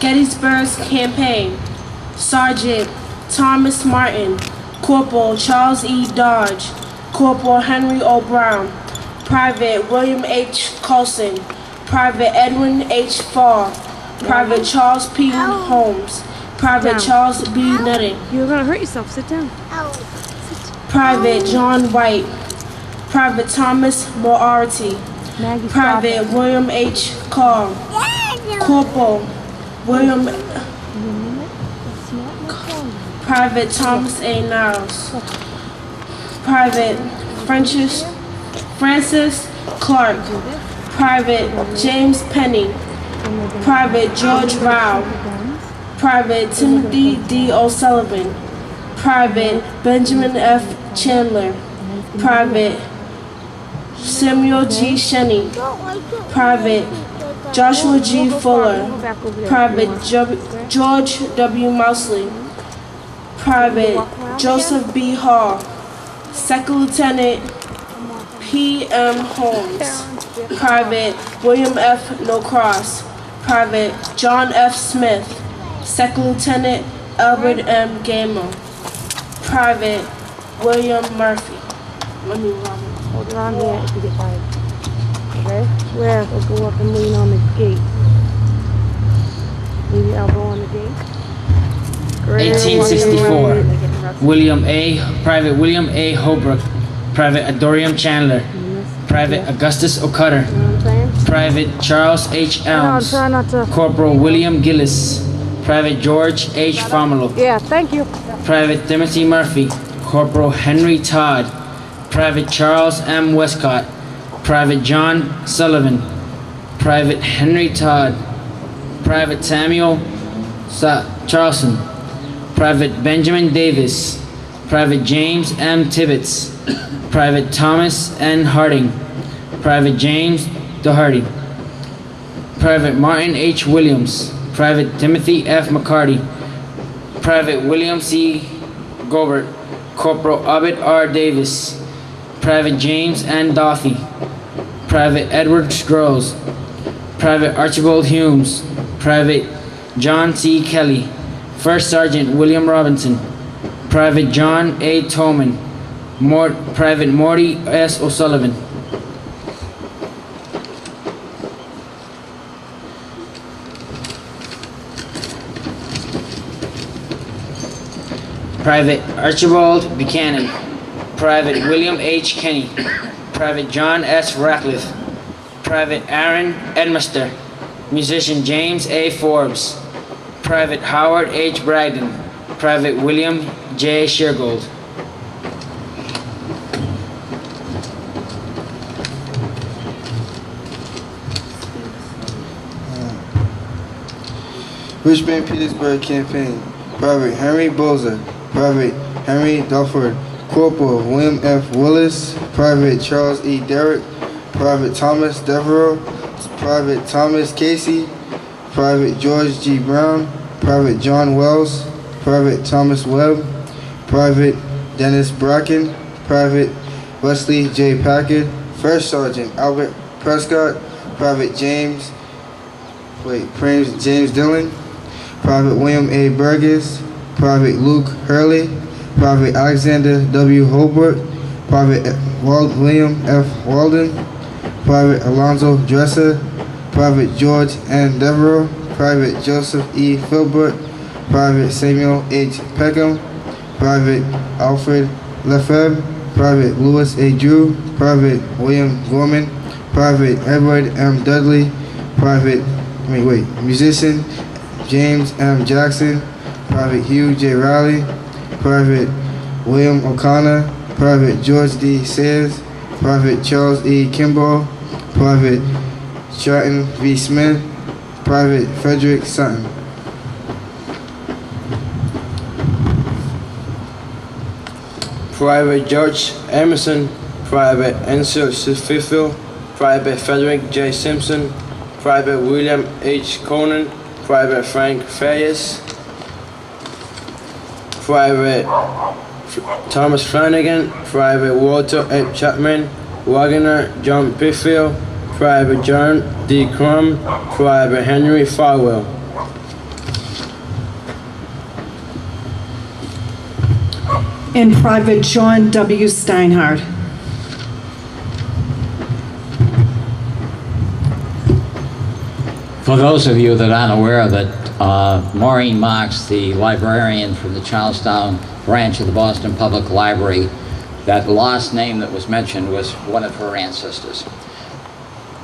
Gettysburg's campaign. Sergeant Thomas Martin, Corporal Charles E. Dodge, Corporal Henry O. Brown, Private William H. Coulson, Private Edwin H. Farr, Private Charles P. Holmes, Private Charles B. Nutting. You're gonna hurt yourself. Sit down. Private John White, Private Thomas Moriarty, Private William H. Carr, Corporal William, Private Thomas A. Niles, Private Francis Clark, Private James Penny, Private George Rao, Private Timothy D. O'Sullivan, Private Benjamin F. Chandler, Private Samuel G. Shenny, Private Joshua G. Fuller, Private George W. Mousley, Private Joseph B. Hall, Second Lieutenant P. M. Holmes, Private William F. Norcross, Private John F. Smith, Second Lieutenant Albert M. Gamer, Private William Murphy. Let me Robert. Hold it on there if you get fired. Okay? Where? We'll go up and lean on the gate. Leave your elbow on the gate. 1864. Private William A. Holbrook, Private Adorium Chandler, Private Augustus O'Cutter, Private Charles H. Elms, Corporal William Gillis, Private George H. Famolo. Yeah, thank you. Private Timothy Murphy, Corporal Henry Todd, Private Charles M. Westcott, Private John Sullivan, Private Henry Todd, Private Samuel Charleston, Private Benjamin Davis, Private James M. Tibbetts, Private Thomas N. Harding, Private James Doherty, Private Martin H. Williams, Private Timothy F. McCarty, Private William C. Gobert, Corporal Abbott R. Davis, Private James N. Duffy, Private Edward Strohs, Private Archibald Humes, Private John C. Kelly, First Sergeant William Robinson, Private John A. Tolman, Private Morty S. O'Sullivan. Private Archibald Buchanan, Private William H. Kenny, Private John S. Ratcliffe, Private Aaron Edmister, Musician James A. Forbes, Private Howard H. Bragdon, Private William J. Sheargold. Richmond Petersburg Campaign. Private Henry Boza, Private Henry Dulford, Corporal William F. Willis, Private Charles E. Derrick, Private Thomas Devereaux, Private Thomas Casey, Private George G. Brown, Private John Wells, Private Thomas Webb, Private Dennis Bracken, Private Wesley J. Packard, First Sergeant Albert Prescott, Private James Dillon, Private William A. Burgess, Private Luke Hurley, Private Alexander W. Holbrook, Private William F. Walden, Private Alonzo Dresser, Private George N. Devereaux, Private Joseph E. Filbert, Private Samuel H. Peckham, Private Alfred Lefebvre, Private Louis A. Drew, Private William Gorman, Private Edward M. Dudley, Musician James M. Jackson, Private Hugh J. Riley, Private William O'Connor, Private George D. Sayers, Private Charles E. Kimball, Private Stratton V. Smith, Private Frederick Sutton. Private George Emerson, Private Enzo Sififil, Private Frederick J. Simpson, Private William H. Conan, Private Frank Fayes, Private Thomas Flanagan, Private Walter F. Chapman, Wagner John Piffield, Private John D. Crum, Private Henry Farwell. and Private John W. Steinhardt. For those of you that aren't aware of it, Maureen Marks, the librarian from the Charlestown branch of the Boston Public Library, that last name that was mentioned was one of her ancestors.